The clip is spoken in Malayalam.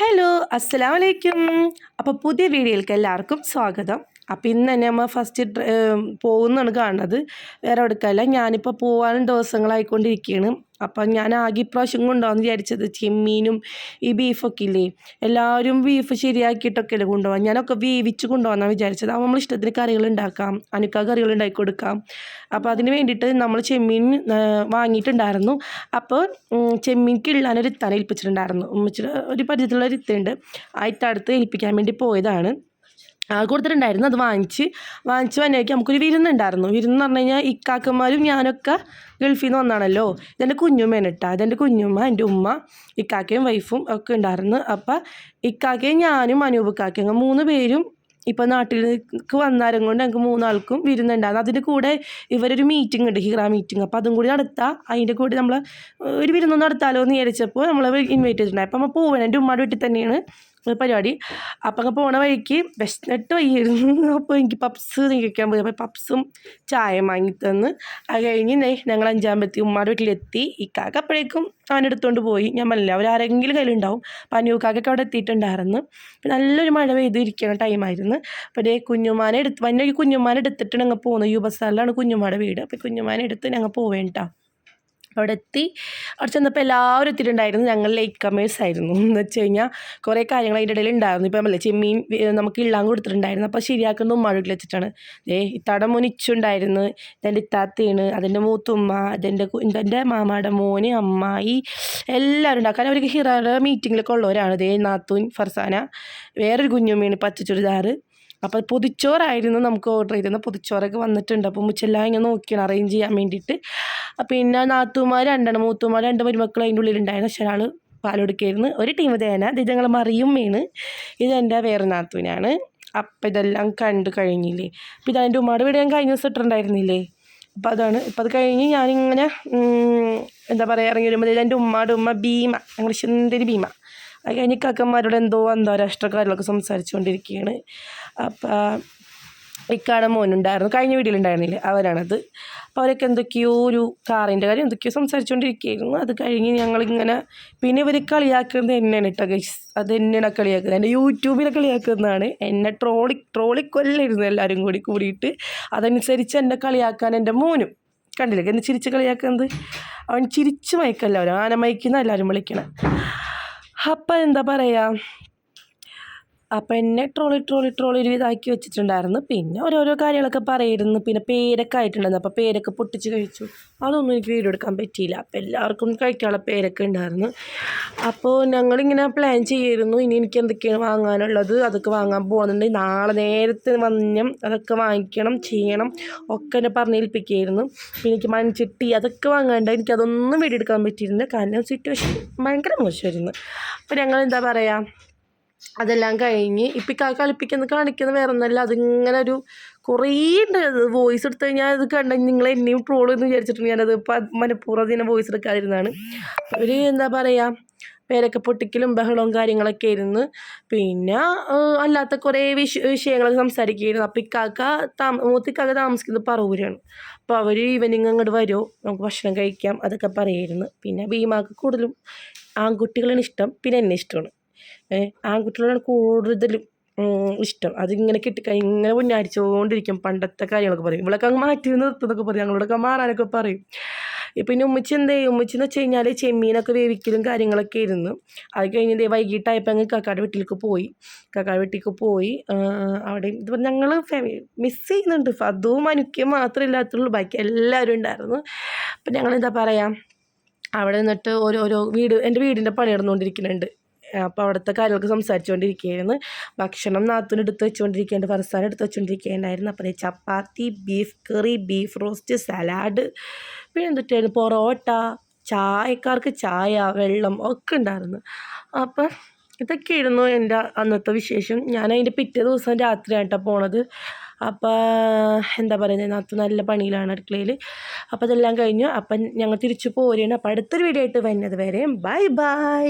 ഹലോ അസ്സലാമു അലൈക്കും. അപ്പോൾ പുതിയ വീഡിയോയിലേക്ക് എല്ലാവർക്കും സ്വാഗതം. അപ്പോൾ ഇന്ന് തന്നെ നമ്മൾ ഫസ്റ്റ് പോകുന്നതാണ് കാണുന്നത്. വേറെ എവിടേക്കല്ല, ഞാനിപ്പോൾ പോകാനും ദിവസങ്ങളായിക്കൊണ്ടിരിക്കുകയാണ്. അപ്പം ഞാൻ ആകെ ഇപ്രാവശ്യം കൊണ്ടുപോകാമെന്ന് വിചാരിച്ചത് ചെമ്മീനും ഈ ബീഫൊക്കെ ഇല്ലേ, എല്ലാവരും ബീഫ് ശരിയാക്കിയിട്ടൊക്കെ അല്ലേ കൊണ്ടുപോകാം. ഞാനൊക്കെ വേവിച്ച് കൊണ്ടുപോകാമെന്നാണ് വിചാരിച്ചത്. അപ്പോൾ നമ്മൾ ഇഷ്ടത്തിന് കറികൾ ഉണ്ടാക്കാം, അനുക്ക കറികൾ ഉണ്ടാക്കി കൊടുക്കാം. അപ്പോൾ അതിന് വേണ്ടിയിട്ട് നമ്മൾ ചെമ്മീൻ വാങ്ങിയിട്ടുണ്ടായിരുന്നു. അപ്പോൾ ചെമ്മീൻക്ക് ഇള്ളാനൊരു ഇത്താനെ ഏൽപ്പിച്ചിട്ടുണ്ടായിരുന്നു. ഉമ്മച്ചിയുടെ ഒരു പരിചയത്തിലുള്ള ഒരു ഇത്തുണ്ട്. ആ ഇത്തടുത്ത് ഏൽപ്പിക്കാൻ വേണ്ടി പോയതാണ്. കൊടുത്തിട്ടുണ്ടായിരുന്നു. അത് വാങ്ങിച്ച് വന്നേക്ക് നമുക്കൊരു വിരുന്നുണ്ടായിരുന്നു. വിരുന്ന് പറഞ്ഞു കഴിഞ്ഞാൽ ഇക്കാക്കന്മാരും ഞാനൊക്കെ ഗൾഫിൽ നിന്ന് വന്നാണല്ലോ. ഇതെൻ്റെ കുഞ്ഞുമ്മയാണ് കേട്ടോ. അതെൻ്റെ കുഞ്ഞുമ്മ, എൻ്റെ ഉമ്മ, ഇക്കാക്കയും വൈഫും ഒക്കെ ഉണ്ടായിരുന്നു. അപ്പം ഇക്കാക്കയും ഞാനും അനൂപ് ഇക്കാക്കയും 3 പേരും ഇപ്പം നാട്ടിലേക്ക് വന്നാലും കൊണ്ട് ഞങ്ങൾക്ക് 3 ആൾക്കും വിരുന്നുണ്ടായിരുന്നു. അതിൻ്റെ കൂടെ ഇവരൊരു മീറ്റിംഗ് ഉണ്ട്, ഹിറ മീറ്റിംഗ്. അപ്പോൾ അതും കൂടി നടത്താം, അതിൻ്റെ കൂടെ നമ്മൾ ഒരു വിരുന്ന് നടത്താമല്ലോ എന്ന് വിചാരിച്ചപ്പോൾ നമ്മൾ ഇൻവൈറ്റ് ചെയ്തിട്ടുണ്ടായി. അപ്പം നമ്മൾ പോവുകയാണ്. എൻ്റെ ഉമ്മയുടെ വീട്ടിൽ തന്നെയാണ് പരിപാടി. അപ്പം അങ്ങ് പോണ വഴിക്ക് വിശന്നിട്ട് വയ്യായിരുന്നു. അപ്പോൾ എനിക്ക് പപ്സ് കഴിക്കാൻ പോയി. അപ്പോൾ പപ്സും ചായയും വാങ്ങിത്തന്ന് അത് കഴിഞ്ഞ് ഞങ്ങൾ 5-ാമത്തെ ഉമ്മയുടെ വീട്ടിലെത്തി. ഇക്കാക്ക അപ്പോഴേക്കും അവനെടുത്തുകൊണ്ട് പോയി. ഞാൻ പറഞ്ഞില്ല, അവരാരെങ്കിലും കയ്യിലുണ്ടാവും. അപ്പം അനൂക്കാക്കൊക്കെ അവിടെ എത്തിയിട്ടുണ്ടായിരുന്നു. അപ്പം നല്ലൊരു മഴ പെയ്തിരിക്കുന്ന ടൈമായിരുന്നു. അപ്പോൾ അതേ കുഞ്ഞുമാനെ എടുത്തിട്ട് ഞങ്ങൾ പോകുന്നത്. യുബസാറിലാണ് കുഞ്ഞുമാടെ വീട്. അപ്പോൾ കുഞ്ഞുമാനെ എടുത്ത് ഞങ്ങൾ പോവേണ്ട. അവിടെ എത്തി. അവിടെ ചെന്നപ്പോൾ എല്ലാവരും എത്തിയിട്ടുണ്ടായിരുന്നു. ഞങ്ങൾ ലേറ്റ് കമേഴ്സ് ആയിരുന്നു. എന്ന് വെച്ച് കഴിഞ്ഞാൽ കുറേ കാര്യങ്ങൾ അതിൻ്റെ ഇടയിൽ ഉണ്ടായിരുന്നു. ഇപ്പം നമ്മളല്ലേ ചെമ്മീൻ നമുക്ക് ഇള്ളാൻ കൊടുത്തിട്ടുണ്ടായിരുന്നു. അപ്പോൾ ശരിയാക്കുന്ന ഉമ്മ വീട്ടിൽ വെച്ചിട്ടാണ്. ഇത്താടെ മോൻ ഇച്ചുണ്ടായിരുന്നു, ഇതെൻ്റെ ഇത്താത്തയാണ്, അതിൻ്റെ മൂത്തുമ്മ, ഇതെൻ്റെ മാമാടെ മോന്, അമ്മായി, എല്ലാവരും ഉണ്ടാക്കാൻ. അവർക്ക് ഹിറയുടെ മീറ്റിങ്ങിലൊക്കെ ഉള്ളവരാണ്. നാത്തൂൻ ഫർസാന, വേറൊരു കുഞ്ഞുമ്മയാണ് പച്ച ചുരിദാറ്. അപ്പോൾ പൊതിച്ചോറായിരുന്നു നമുക്ക് ഓർഡർ ചെയ്തിരുന്നത്. പൊതിച്ചോറൊക്കെ വന്നിട്ടുണ്ട്. അപ്പോൾ മുച്ചെല്ലാം ഇങ്ങനെ നോക്കിയാണ് അറേഞ്ച് ചെയ്യാൻ വേണ്ടിയിട്ട്. പിന്നെ നാത്തൂമാർ 2 മൂത്തുമാർ 2 മരുമക്കൾ അതിൻ്റെ ഉള്ളിലുണ്ടായിരുന്നു. പക്ഷേ ഒരാൾ പാലൊടുക്കായിരുന്നു. ഒരു ടീം തേന. ഇത് ഞങ്ങൾ മറിയുമ്മയാണ്. ഇതെൻ്റെ വേറെ നാത്തൂനാണ്. അപ്പം ഇതെല്ലാം കണ്ട് കഴിഞ്ഞില്ലേ. അപ്പോൾ ഇതെൻ്റെ ഉമ്മയുടെ വീട് ഞാൻ കഴിഞ്ഞ ദിവസം ഇട്ടിട്ടുണ്ടായിരുന്നില്ലേ. അപ്പോൾ അതാണ്. ഇപ്പോൾ അത് കഴിഞ്ഞ് ഞാനിങ്ങനെ എന്താ പറയുക ഇറങ്ങി വരുമ്പോൾ ഇതെൻ്റെ ഉമ്മയുടെ ഉമ്മ ഭീമ, ഞങ്ങൾ സുന്ദരി ഭീമ. അത് കഴിഞ്ഞ് കാക്കന്മാരോട് എന്തോ അന്താരാഷ്ട്ര കാര്യങ്ങളൊക്കെ സംസാരിച്ചുകൊണ്ടിരിക്കുകയാണ്. അപ്പം ഇക്കാടെ മോനുണ്ടായിരുന്നു, കഴിഞ്ഞ വീട്ടിലുണ്ടായിരുന്നില്ലേ, അവരാണത്. അപ്പോൾ അവരൊക്കെ എന്തൊക്കെയോ ഒരു കാറിൻ്റെ കാര്യം എന്തൊക്കെയോ സംസാരിച്ചുകൊണ്ടിരിക്കുകയായിരുന്നു. അത് കഴിഞ്ഞ് ഞങ്ങളിങ്ങനെ പിന്നെ ഇവർ കളിയാക്കുന്നത് എന്നെയാണ് കേട്ടോ ഗൈസ്. അത് എന്നെയാണ് കളിയാക്കുന്നത്, എൻ്റെ യൂട്യൂബിലെ കളിയാക്കുന്നതാണ്. എന്നെ ട്രോളിക്കൊല്ലായിരുന്നു എല്ലാവരും കൂടിയിട്ട്. അതനുസരിച്ച് എന്നെ കളിയാക്കാൻ എൻ്റെ മോനും കണ്ടില്ലേ എന്നെ ചിരിച്ച് കളിയാക്കുന്നത്. അവൻ ചിരിച്ച് മയക്കല്ല, അവർ ആനമയക്കുന്ന എല്ലാവരും വിളിക്കണം. അപ്പം എന്താ പറയുക, അപ്പം എന്നെ ട്രോളി ഒരു ഇതാക്കി വെച്ചിട്ടുണ്ടായിരുന്നു. പിന്നെ ഓരോരോ കാര്യങ്ങളൊക്കെ പറയുന്നു. പിന്നെ പേരൊക്കെ ആയിട്ടുണ്ടായിരുന്നു. അപ്പോൾ പേരൊക്കെ പൊട്ടിച്ച് കഴിച്ചു. അതൊന്നും എനിക്ക് വീഡിയോ എടുക്കാൻ പറ്റിയില്ല. അപ്പം എല്ലാവർക്കും കഴിക്കാനുള്ള പേരൊക്കെ ഉണ്ടായിരുന്നു. അപ്പോൾ ഞങ്ങളിങ്ങനെ പ്ലാൻ ചെയ്യായിരുന്നു, ഇനി എനിക്ക് എന്തൊക്കെയാണ് വാങ്ങാനുള്ളത്, അതൊക്കെ വാങ്ങാൻ പോകുന്നുണ്ട്. നാളെ നേരത്തെ വന്നം അതൊക്കെ വാങ്ങിക്കണം, ചെയ്യണം ഒക്കെ എന്നെ പറഞ്ഞേൽപ്പിക്കുകയായിരുന്നു. പിന്നെ എനിക്ക് മൺചട്ടി അതൊക്കെ വാങ്ങാണ്ട് എനിക്കതൊന്നും വീഡിയോ എടുക്കാൻ പറ്റിയിരുന്നില്ല. കാരണം സിറ്റുവേഷൻ ഭയങ്കര മോശമായിരുന്നു. അപ്പോൾ ഞങ്ങൾ എന്താ പറയുക, അതെല്ലാം കഴിഞ്ഞ് ഇപ്പം കളിപ്പിക്കുന്ന കാണിക്കുന്ന വേറെ ഒന്നല്ല. അതിങ്ങനെ ഒരു കുറേ ഉണ്ട്. വോയിസ് എടുത്തു കഴിഞ്ഞാൽ അത് കണ്ട നിങ്ങൾ എന്നെയും ട്രോളെന്ന് വിചാരിച്ചിട്ടുണ്ട്. ഞാനത് മനഃപൂർവ്വം അതിനെ വോയിസ് എടുക്കാതിരുന്നതാണ്. ഒരു എന്താ പറയുക, പേരൊക്കെ പൊട്ടിക്കലും ബഹളവും കാര്യങ്ങളൊക്കെ ആയിരുന്നു. പിന്നെ അല്ലാത്ത കുറേ വിഷയങ്ങളൊക്കെ സംസാരിക്കുകയായിരുന്നു. അപ്പം മൂത്തിക്കാക്ക താമസിക്കുന്നത് പറവൂരാണ്. അപ്പോൾ അവർ ഈവനിങ് അങ്ങോട്ട് വരുമോ, നമുക്ക് ഭക്ഷണം കഴിക്കാം, അതൊക്കെ പറയായിരുന്നു. പിന്നെ ഭീമാക്ക് കൂടുതലും ആൺകുട്ടികളാണ് ഇഷ്ടം, പിന്നെ എന്നെ ഇഷ്ടമാണ്. ആൺകുട്ടികളാണ് കൂടുതലും ഇഷ്ടം. അതിങ്ങനെ കിട്ടിക്കഴിഞ്ഞ് ഇങ്ങനെ പുന്നാരിച്ചുകൊണ്ടിരിക്കും. പണ്ടത്തെ കാര്യങ്ങളൊക്കെ പറയും. ഇവളൊക്കെ അങ്ങ് മാറ്റി നിർത്തുന്നൊക്കെ പറയും, ഞങ്ങളോടൊക്കെ മാറാനൊക്കെ പറയും. പിന്നെ ഉമ്മച്ചി ഉമ്മച്ചിന്ന് വെച്ച് കഴിഞ്ഞാൽ ചെമ്മീനൊക്കെ വേവിക്കലും കാര്യങ്ങളൊക്കെ ആയിരുന്നു. അത് കഴിഞ്ഞ് വൈകിട്ടായപ്പോൾ അങ്ങ് കാക്കാട് വീട്ടിലേക്ക് പോയി. അവിടെ ഇത് ഞങ്ങൾ മിസ് ചെയ്യുന്നുണ്ട്. അതും അനുക്കും മാത്രമേ ഇല്ലാത്തുള്ളൂ, ബാക്കി എല്ലാവരും ഉണ്ടായിരുന്നു. അപ്പം ഞങ്ങളെന്താ പറയുക, അവിടെ നിന്നിട്ട് ഓരോ എൻ്റെ വീടിൻ്റെ പണി നടന്നുകൊണ്ടിരിക്കുന്നുണ്ട്. അപ്പോൾ അവിടുത്തെ കാര്യങ്ങളൊക്കെ സംസാരിച്ചുകൊണ്ടിരിക്കുകയായിരുന്നു. ഭക്ഷണം നാത്തൂന് എടുത്ത് വെച്ചുകൊണ്ടിരിക്കുകയുണ്ട്, ഫർസാൻ എടുത്ത് വെച്ചുകൊണ്ടിരിക്കുകയുണ്ടായിരുന്നു. അപ്പോൾ ചപ്പാത്തി, ബീഫ് കറി, ബീഫ് റോസ്റ്റ്, സലാഡ്, പിന്നെ എന്തൊക്കെയായിരുന്നു, പൊറോട്ട, ചായക്കാർക്ക് ചായ, വെള്ളം ഒക്കെ ഉണ്ടായിരുന്നു. അപ്പം ഇതൊക്കെയായിരുന്നു എൻ്റെ അന്നത്തെ വിശേഷം. ഞാൻ അതിൻ്റെ പിറ്റേ ദിവസം രാത്രിയാണ് കേട്ടോ പോണത്. അപ്പോൾ എന്താ പറയുന്നത്, നാത്തു നല്ല പണിയിലാണ് അടുക്കളയിൽ. അപ്പോൾ അതെല്ലാം കഴിഞ്ഞു. അപ്പം ഞങ്ങൾ തിരിച്ചു പോരുകയാണ്. അപ്പോൾ അടുത്തൊരു വീഡിയോ ആയിട്ട് വരുന്നത് വരെ ബൈ.